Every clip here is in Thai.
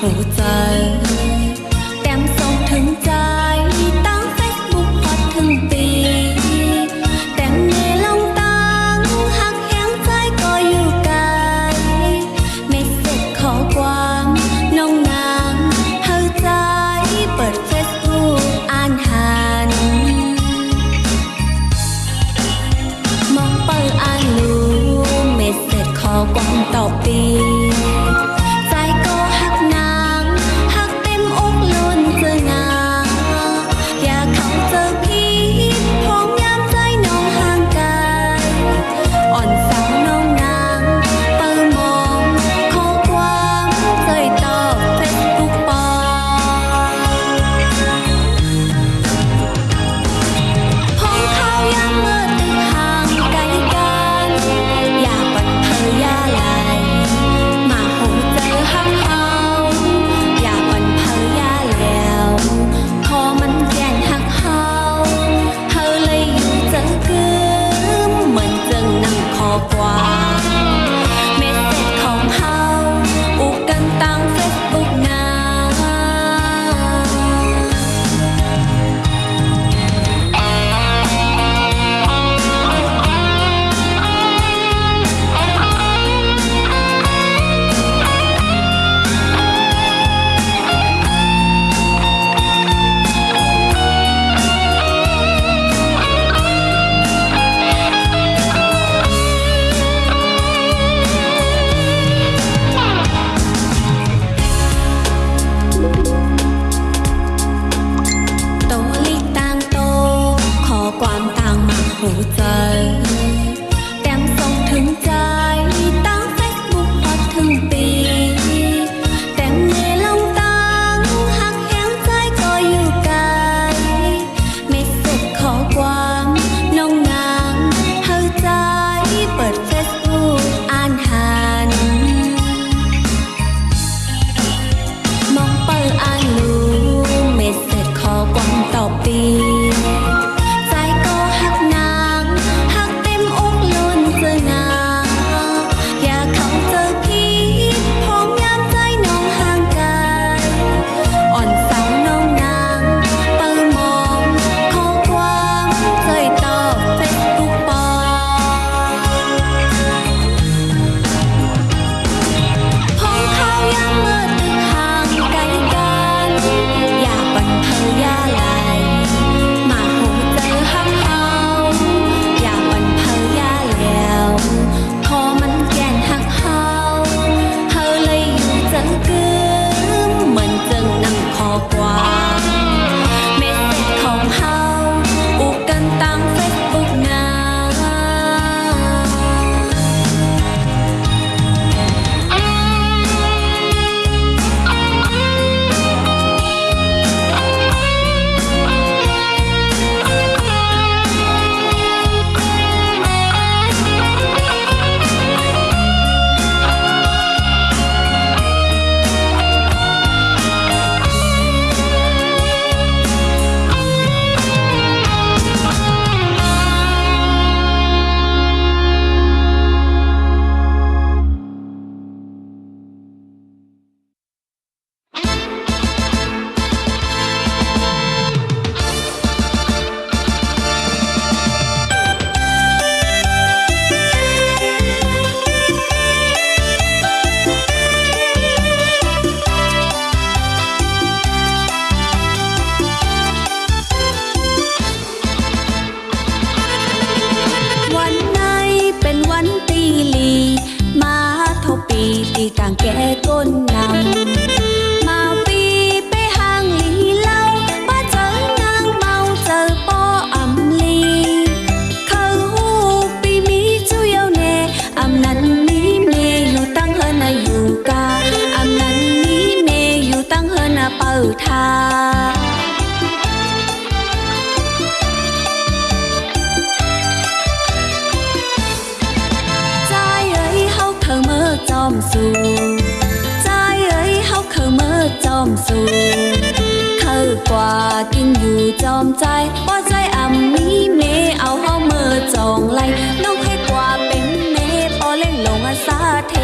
หูใจแต้มส่งถึงใจตั้งเฟซบุ๊กฮอตถึงปีแต่เมื่อลงตั้งหักแห้งใจก็อยู่ไกลเมสเสจขอความน้องนางเฮาใจเปิดเฟซบุ๊กอ่านหันมองเปิดอ่านรู้เมสเสจขอความตอบปีกางแก่ก้นนำมาปีไปห้างลีเล่าป้าเจอนางเมาเจอป้ออำลีเขาหูปีมีจุเยาเนอำนั้นนี้เมอยู่ตั้งเฮนาอยู่กาอำนั้นนี้เมอยู่ตั้งเฮนาเปิดทาจอมสูใจเอ้ยเฮาเคยเมื่อจอมสูเคยกว่ากินอยู่จอมใจว่าใจอ่ำมีเมเอาเฮาเมื่อจองไลน้องให้กว่าเป็นเมปอเล่งลงอาสาเท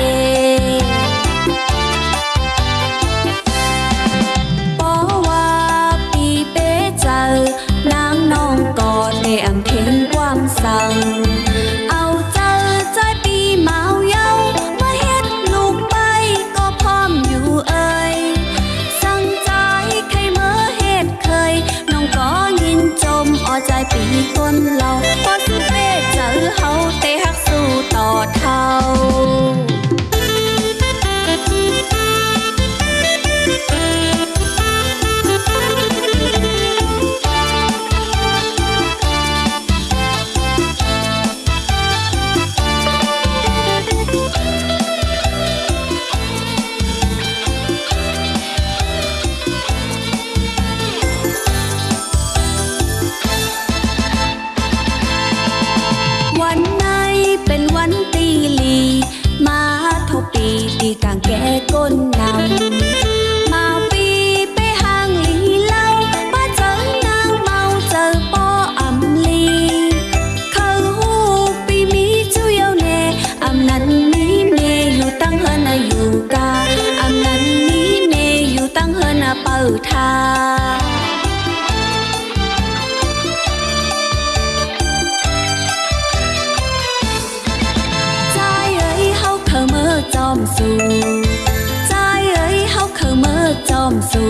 สู่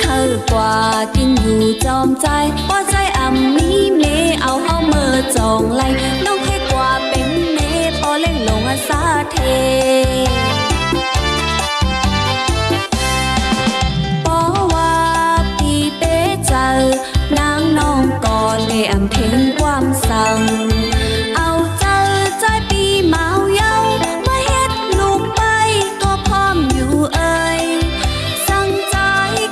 คือกว่ากินอยู่จอมใจพอใจมีเมเอาเฮาเมื่อจองไหลน้องให้กว่าเป็นเมพอเล่งลงอาสาเทเพราะว่าพี่เป้เจอนางน้องก่อนเลยเพ่งความสั่งเอาเจอใจปีเมาเย้ามาเฮ็ดลูกไปก็พร้อมอยู่เอ่ยสั่งใจ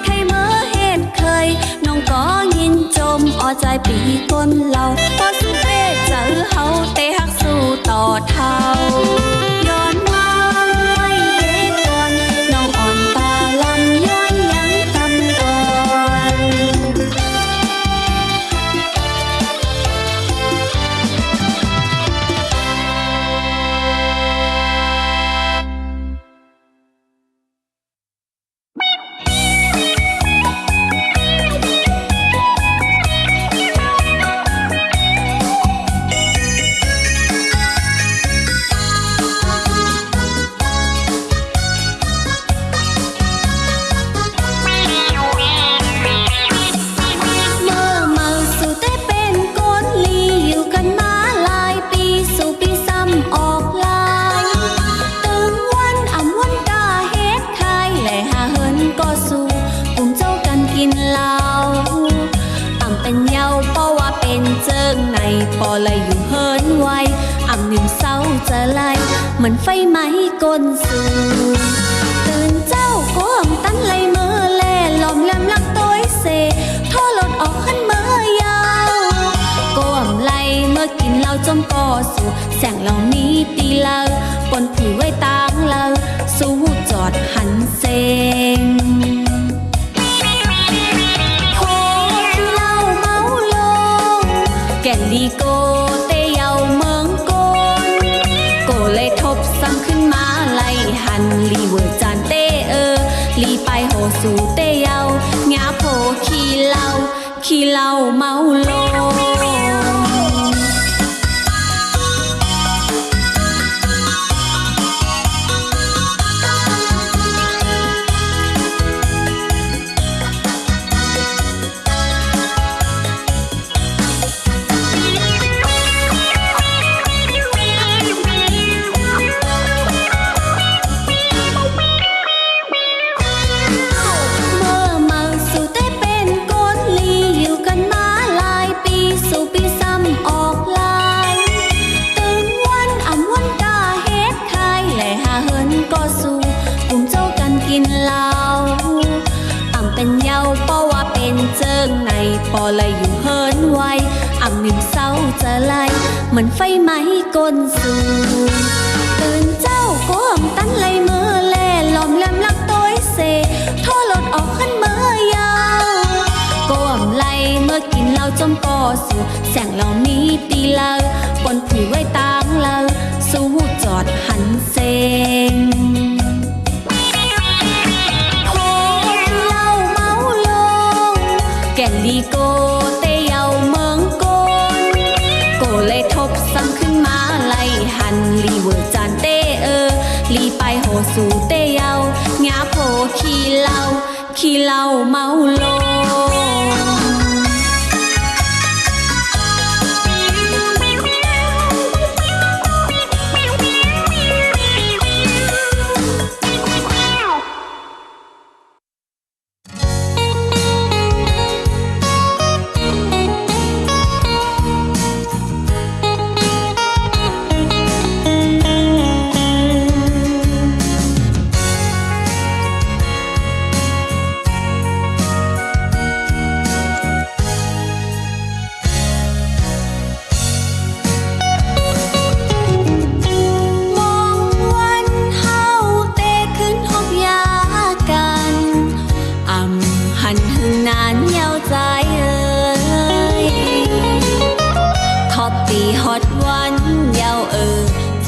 ใครเมื่อเฮ็ดเคยน้องก็ยินจมอ้อใจปีคนเราพอสุเป้เจอเฮาเตะหักสู้ต่อเท่าย้อนมาไม่เด็กก่อนน้องอ่อนตาลำย้อนยังทำก่อน ปอเลยอยู่เฮินไวหนึ่งเศร้าจะไล่เหมือนไฟไหม้ก้นสูงตื่นเจ้าก้มตั้นไหลเมื่อแลหลอมแหลมลักตัวเสโทษหลดออกขันเมื่อยาวก้มไหลเมื่อกินเหล้าจมปอสู่แสงเหล่านี้ตีเลาปนผีไว้ตางเลาสู้จอดหันเซงแก่นดีโกเตเยาเมืองโกนโกเลยทบซ้ำขึ้นมาไล่หันลีเวอร์จานเตลีไปโหสู่เตเยางาโผขี้เหล้าเมาโลปอเลยอยู่เฮินไวหนึ่งเศร้าจะไล่เหมือนไฟไหม้ก้นสูงตื่นเจ้าก้มตั้นไหลเมื่อแลหลอมแหลมลักตัวเสโทษหลดออกขันเมื่อยาวก้มไหลเมื่อกินเหล้าจมปอสู่แสงเหล่านี้ตีเลาปนผีไว้ตางเลาสู้จอดหันเซงแก่นลีโกเตเยาเมืองโกนโกเลยทบซ้ำขึ้นมาไล่หันลีเวอร์จานเตลีไปโหสู่เตเยางาโผขี้เหล้าเมาโล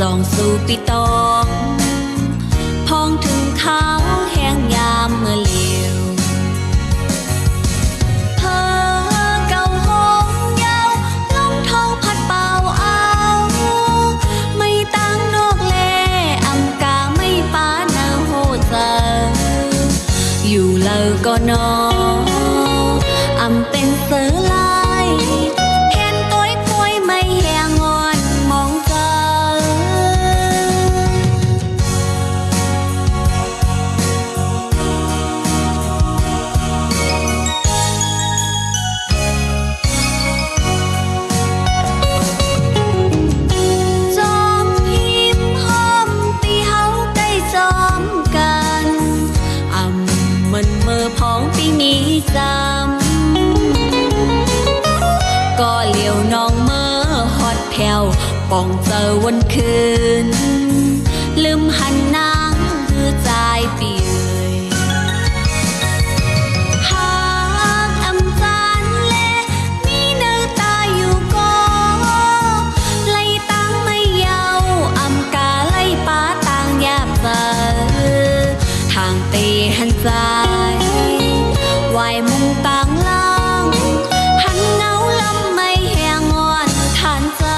จองสู่ปีตองพองถึงเท้าแห้งยามเมื่อเลี้ยวเธอเก่าห้องยาวลมท้องพัดเป่าเอาไม่ต่างนอกแลกาไม่ป้านาโหเจออยู่ เลอก็นออำเป็นเสือลายเห็นตัวป่วยไม่แหงงอนมองเจอจอมพิมพ์ห้อมตีเฮาใกล้จอมกันอำมันเมื่อพ้องปีนี้จำก็เหลียวน้องเมื่อฮอดแผ่วป่องเจอวันคืนลืมหันนางคือใจเปียหากอำจานเล่มีเนื้อตาอยู่ก็ไล่ตั้งไม่เยาอำกาไล่ป้าต่างยาบเจอทางเตหันใจวายมุงต่างล่างหันเงาลำไม่แหงงอนทานเจอ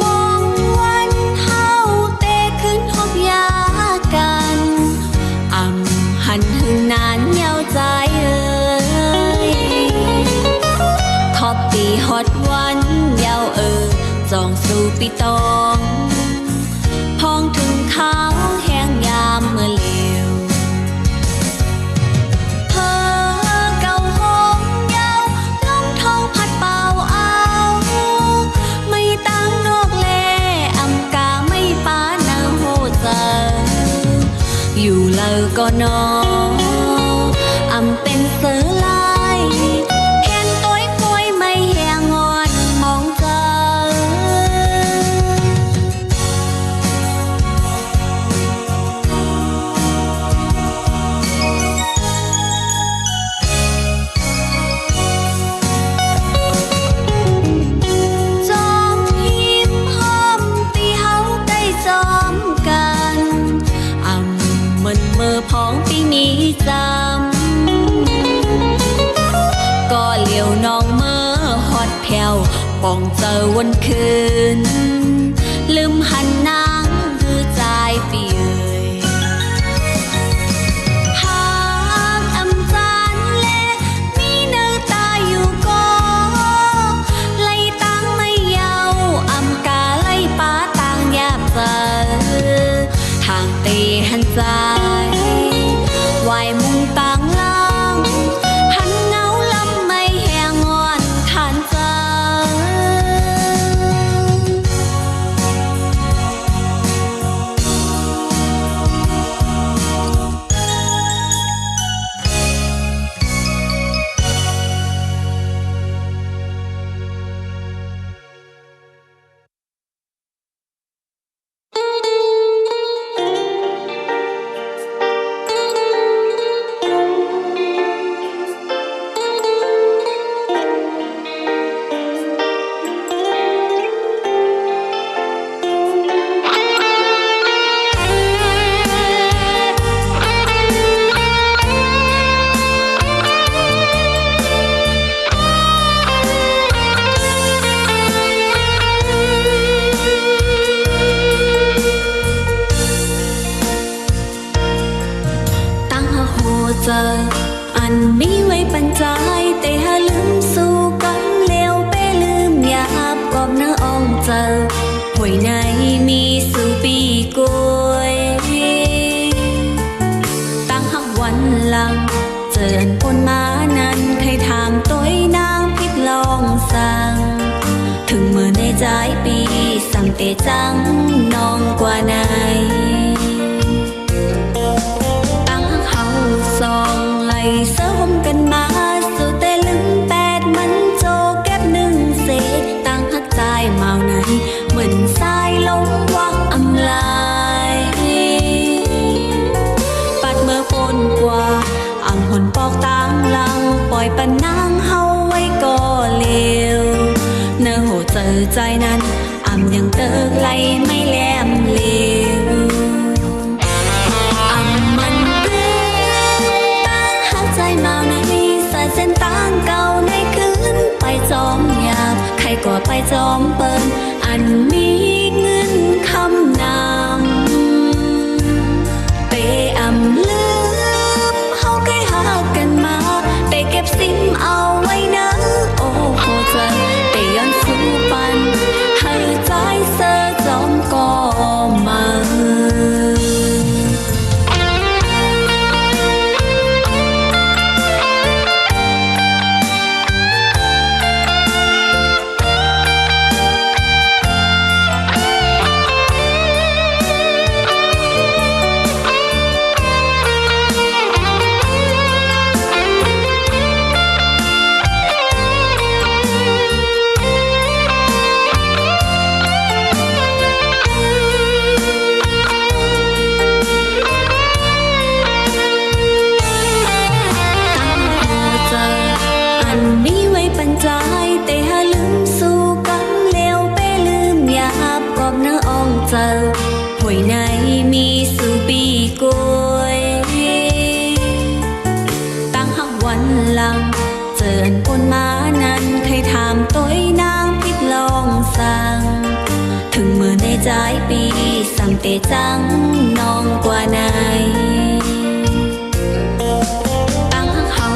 มองวันเฮาเตะขึ้นหอบยากันอำหันหึงนานเยาวใจเอ่ยขอบปีฮอดวันเยาวจองสู่ปีตองพองถึงขาวแห้งยามเมื่อเหลียวเพ้อเก่าหงเยาวลมทองพัดเป่าเอาไม่ตั้งนอกแลอำกาไม่ป้านาโหเจออยู่เลอก็นออำเป็นเสือลายเห็นตัวป่วยไม่แหงงอนมองเจอจอมพิมพ์ห้อมตีเฮาใกล้จอมกันอำมันเมื่อพ้องปีนี้จำก็เหลียวน้องเมื่อฮอดแผ่วป่องเจอวันคืนลืมหันนางคือใจเปียหากอำจานเล่มีเนื้อตาอยู่ก็ไล่ตั้งไม่เยาอำกาไล่ป้าต่างยาบเจอทางเตหันใจวายมุงต่างล่างหันเงาลำไม่แหงงอนทานเจอ เจออันนี้ไว้ปันใจแต่หาลืมสู้กันเลี้ยวไปลืมหยาบกอบเนื้ออ่องเจอหวยในมีสู่ปีกวยตั้งหักวันหลังเจออันปนมานั้นใครถามตัวนางพิดลองสั่งถึงเมื่อในใจปีสั่งเตจังน้องกว่าไหนสองไหลเสื้อห่มกันมาสู่แต่ลืมแปดมันโจแก็บหนึ่งเศษตั้งหักใจเมาในเหมือนสายลงวักอำลายปัดเมื่อปนกว่าอ่ำหนปอกต่างหลังปล่อยปันนางเฮาไว้ก่อเล ใจนั้นอ่ำยังเติกไหลไม่แหลมเหลวอ่ำมันเปลื้องตั้งหักใจเมาในสายเส้นต่างเก่าในคืนไปจอมยามใครก็ไปจอมเปิ้นอันมีเงินคำนำเตอ่ำลืมเฮาใกล้หากันมาเตเก็บซิมเอาไว้นะโอ้โหใจเตย้อนสู้ปันให้ใจเสอจอมก็มาหวยในมีสูปีกวยตั้งหักวันหลังเจออันปนมานั้นใครถามตัวนางพิดลองสั่งถึงเมื่อในใจปีสัมเตจังน้องกว่าไหนตั้งหักเฮา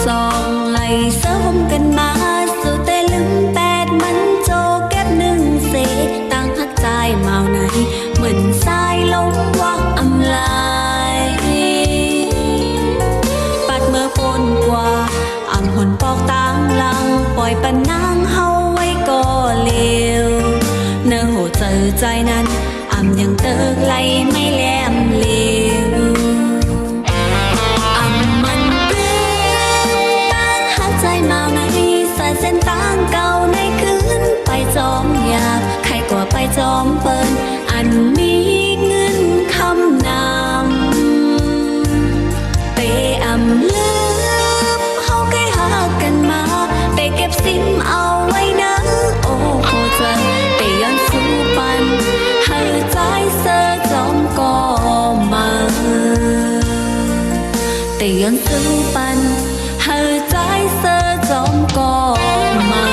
สองไหลเสริมกันมาสู่แต่ลืมแปดมันโจเก็บหนึ่งเศษตั้งหักใจเมาไหนเหมือนสายลมวักอำลายปัดเมื่อปนกว่าอ่ำหนปอกต่างหลังปล่อยปันนางเฮาไว้ก็เลวเนื้อโหเจอใจนั้นอ่ำยังเติกไหลไม่แหลมเหลวอ่ำมันเปลื้องตั้งหักใจเมาในสายเส้นต่างเก่าในคืนไปจอมยามใครก็ไปจอมเปิ้นอันมีเงินคำนำเตอ่ำลืมเฮาใกล้หากันมาเตเก็บซิมเอาไว้นะโอ้โหใจเตย้อนสู้ปันให้ใจเสอจอมก็มาเตย้อนสู้ปันให้ใจเสอจอมก็มา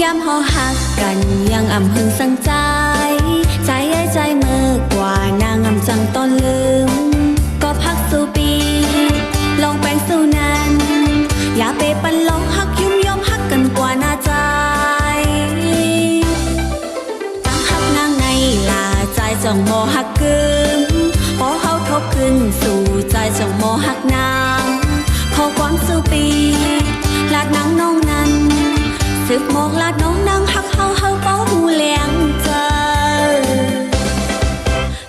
ย้ำหอหักกันยังอ่ำหึงสังใจใจเอ้ยใจเมื่อกว่านางอ่ำจังต้นลืมก็พักสู่ปีลองแปลงสู่นั้นอย่าไปปันลองหักยุ่มยอมหักกันกว่าหน้าใจตั้งหักนางในลาใจจ้องโมหักกึมพอเฮาทบขึ้นสู่ใจจ้องโมหักนางขอความสู่ปีลาดนางน้องนั้นสึกหมอกลาดน้องนางหักเฮาเฮาเป้าหูแหลงเจอ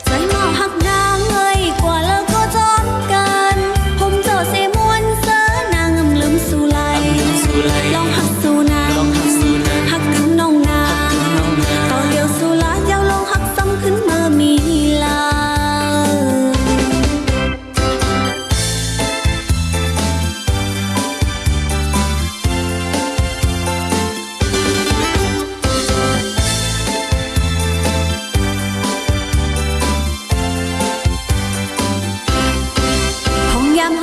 ใจเมาหักนางเอ้ยกว่าแล้วก็จอมกันผมเจอเสมวนเสอนางอำลืมสู่ไหลลองหักสู่นางหักถึงน้องนางต่อเลี้ยวสู่ลาดยาวลองหักซ้ำขึ้นเมื่อมีลา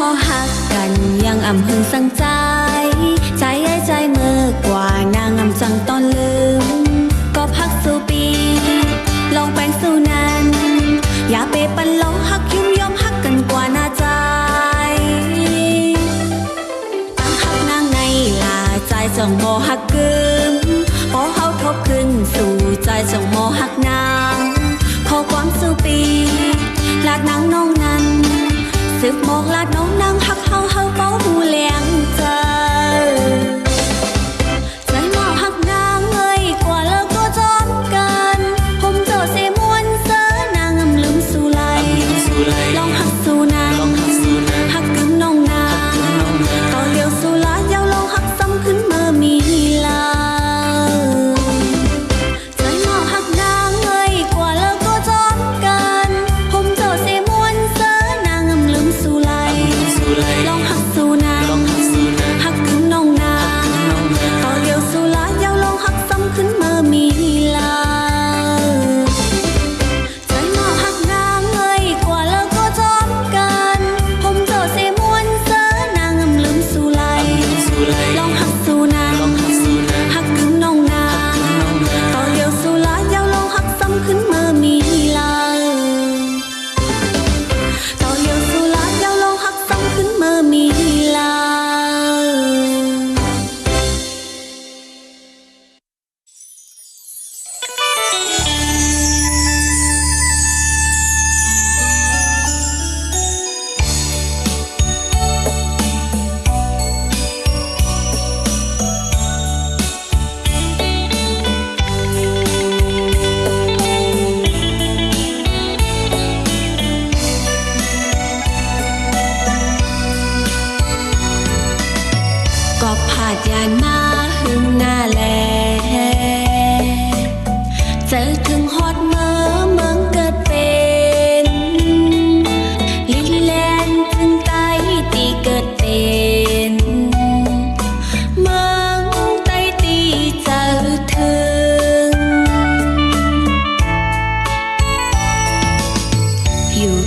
พอหักกันยังอ่ำหึงสังใจใจเอ้ยใจเมื่อกว่านางอ่ำจังตอนลืมก็พักสู่ปีลองแปลงสู่นั้นอย่าไปปันลองหักยุ่มยอมหักกันกว่าหน้าใจตั้งหักนางในลาใจจ้องโมหักกึมพอเฮาทบขึ้นสู่ใจจ้องโมหักนางขอความสู่ปีลาดนางน้องนั้นสึกหมอกลาดน้องนางหักเฮาเฮาเป้าหูแหลง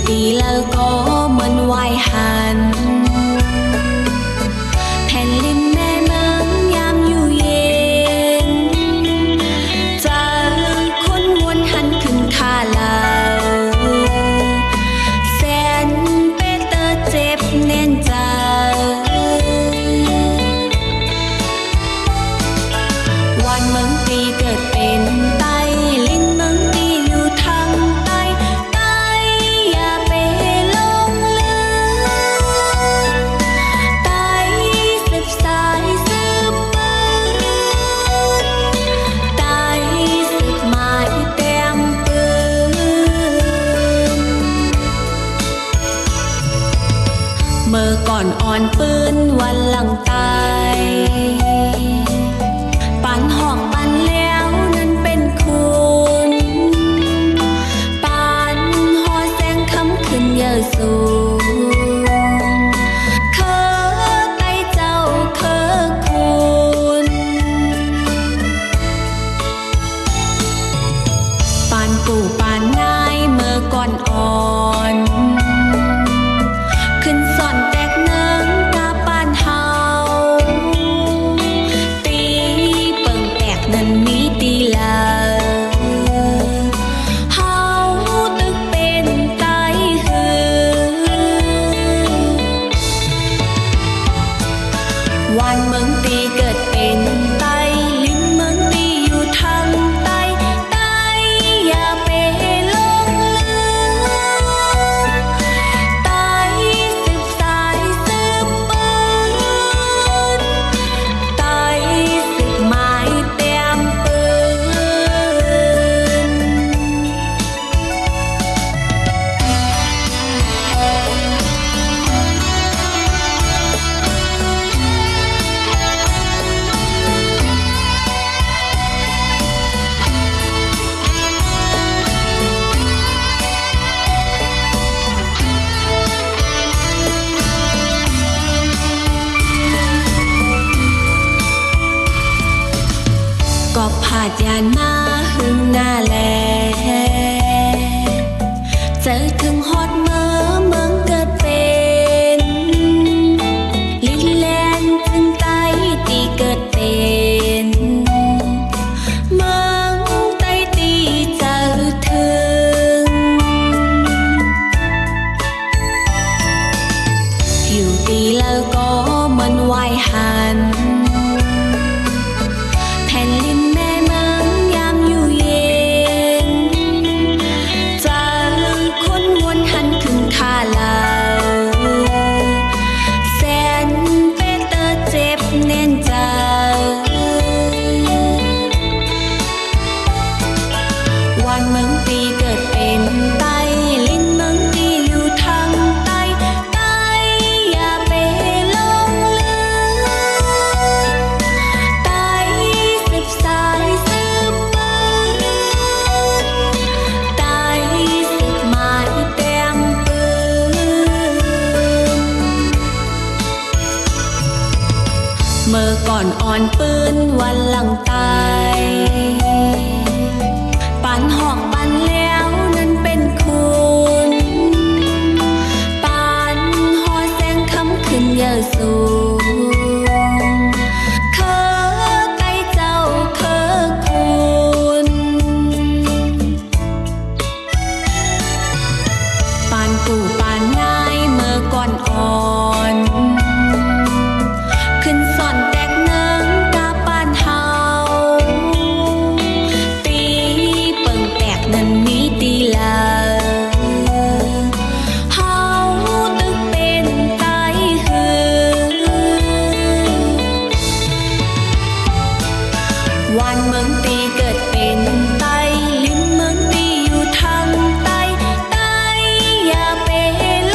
ตีแล้วก็เหมือนวายหันแผ่นดินแม่เมืองยามอยู่เย็นเจอคนวนหันขึ้นท่าลาวแสนเป็นเตอเจ็บแน่นใจวันเมืองตีเกิดเป็นไตลิ้นเมืองตีอยู่ทางใต้ใต้อย่าไปลงลืมใต้สืบสายสืบปืนใต้สืบหมายเต็มปืนเมื่อก่อนอ่อนปืนวันหลังตายปานหอกปานแล้วนั้นเป็นคุณปานหอแสงคำขึ้นเยอะสูงเคอไตเจ้าเคอคุณปานปู่ปานนายเมื่อก่อนอ่อนขึ้นสอนแตกเนิงกาปานเฮาตีเปิงแตกนั้นมีตีลาเฮาตึกเป็นไตหือวันเมืองตีเกิดเป็นไตลิ้นเมืองตีอยู่ทางใต้ใต้อย่าไปลงลืมใต้สืบสายสืบปืนใต้สืบหมายเต็มปืนก็ผาดยานมาหึงหน้าแลเจอถึงฮอดเมื่อเมืองเกิดเป็นลิ้นแลนถึงไตตีเกิดเป็นเมืองไตตีเจอถึงอยู่ตีแล้วก็เหมือนวายหันแผ่นดินแม่เมืองยามอยู่เย็นเจอคนวนหันขึ้นท่าลาวแสนเป็นเตอเจ็บแน่นใจวันเมืองตีเกิดเป็นไตลิ้นเมืองตีอยู่ทางใต้ใต้อย่าไปลงลืมใต้สืบสายสืบปืนใต้สืบหมายเต็มปืนเมื่อก่อนอ่อนปืนวันหลังตายปานหอกปานแล้วนั้นเป็นคุณปานหอแสงคำขึ้นเยอะสูงเคอไตเจ้าเคอคุณปานปู่ปานนายเมื่อก่อนอ่อนขึ้นสอนแตกเนิงกาปานเฮาตีเปิงแตกนั้นมีตีลาเฮาตึกเป็นไตหือวันเมืองตีเกิดเป็นไตลิ้นเมืองตีอยู่ทางใต้ใต้อย่าไปล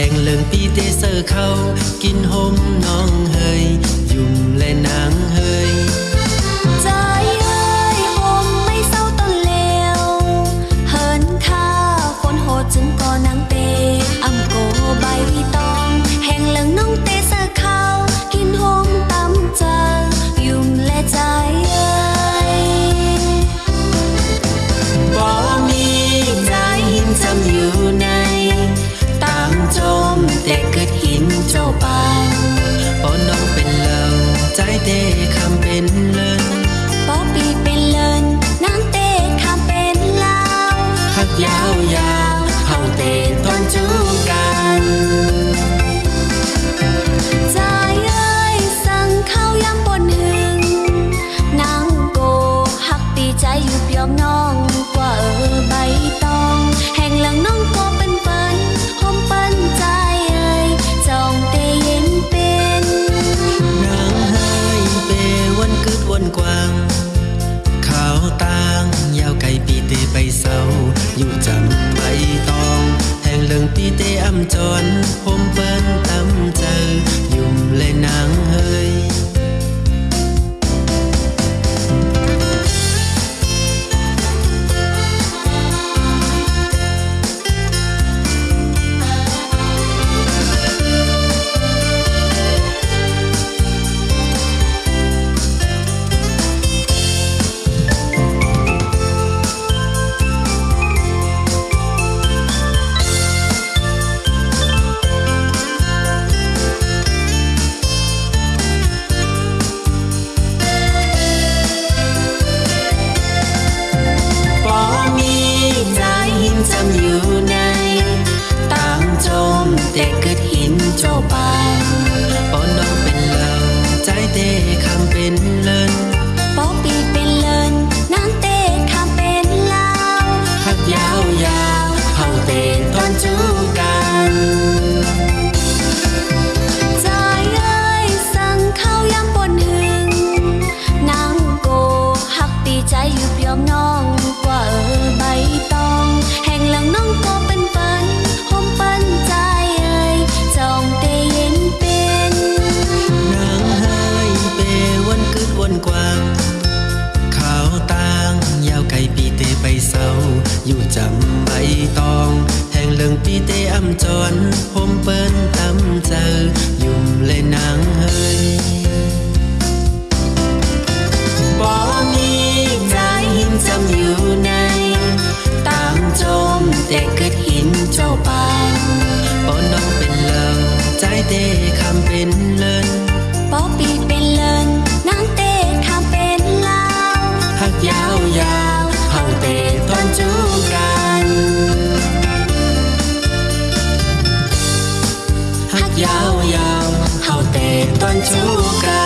งเลิงปีเตเซอร์เข้ากินหมน้องเฮยยุ่มและนางเฮย ใจเอ้ยหมไม่เศร้าต้นเลวเหินท่าฝนโหดจึงก่อนางเตอำโกใบตองแห่งเหลืองน้องเตเสอข้าวกินหมตำเจอยุ่มและใจเอ้ย บ่มีใจหินจำอยู่ในตามจมแต่เกิดหินเจ้าปานปอน้องเป็นเลิงใจเตคำเป็นเลิน ป๊อปปี้เป็นเลินนางเตะคำเป็นลาว หักยาวยาวเฮาเตตอนจูกัน ใจเอ้ยสั่งข้าวยำบนหึงนางโกหักตีใจอยู่เปียกน้องกว่าใบตองแห่งหลังน้องโกเป็นเปิ้นหอมเปิ้นใจเอ้ยจองเตเย็นเป็น นางเฮยเปวันกึดวันกวางขาวตางยาวไก่ปีเตไปเศร้าอยู่จำใบตองแห่งเลิงปีเตอ้ำจอนผมเปิ้นตำเจอยุ่มและนางเฮย บ่มีใจหินจำอยู่ในตามจมแต่เกิดหินเจ้าปานปอน้องเป็นเลิงใจเตคำเป็นเลิน ป๊อปปี้เป็นเลินนางเตะคำเป็นลาว หักยาวยาวเฮาเตตอนจูกัน ใจเอ้ยสั่งข้าวยำบนหึงนางโกหักตีใจอยู่เปียกน้องกว่าใบตองแห่งหลังน้องโกเป็นเปิ้นหอมเปิ้นใจเอ้ยจองเตเย็นเป็น นางเฮยเปวันกึดวันกวางขาวตางยาวไก่ปีเตไปเศร้าอยู่จำใบตองแห่งเลิงปีเตอ้ำจอนผมเปิ้นตำเจอยุ่มและนางเฮย บ่มีใจหินจำอยู่ในตามจมแต่เกิดหินเจ้าปานปอน้องเป็นเลิงใจเตคำเป็นเลิน ป๊อปปี้เป็นเลินนางเตะคำเป็นลาว หักยาวยาวเฮาเตตอนจูกัน หักยาวยาวเฮาเตตอนจูกัน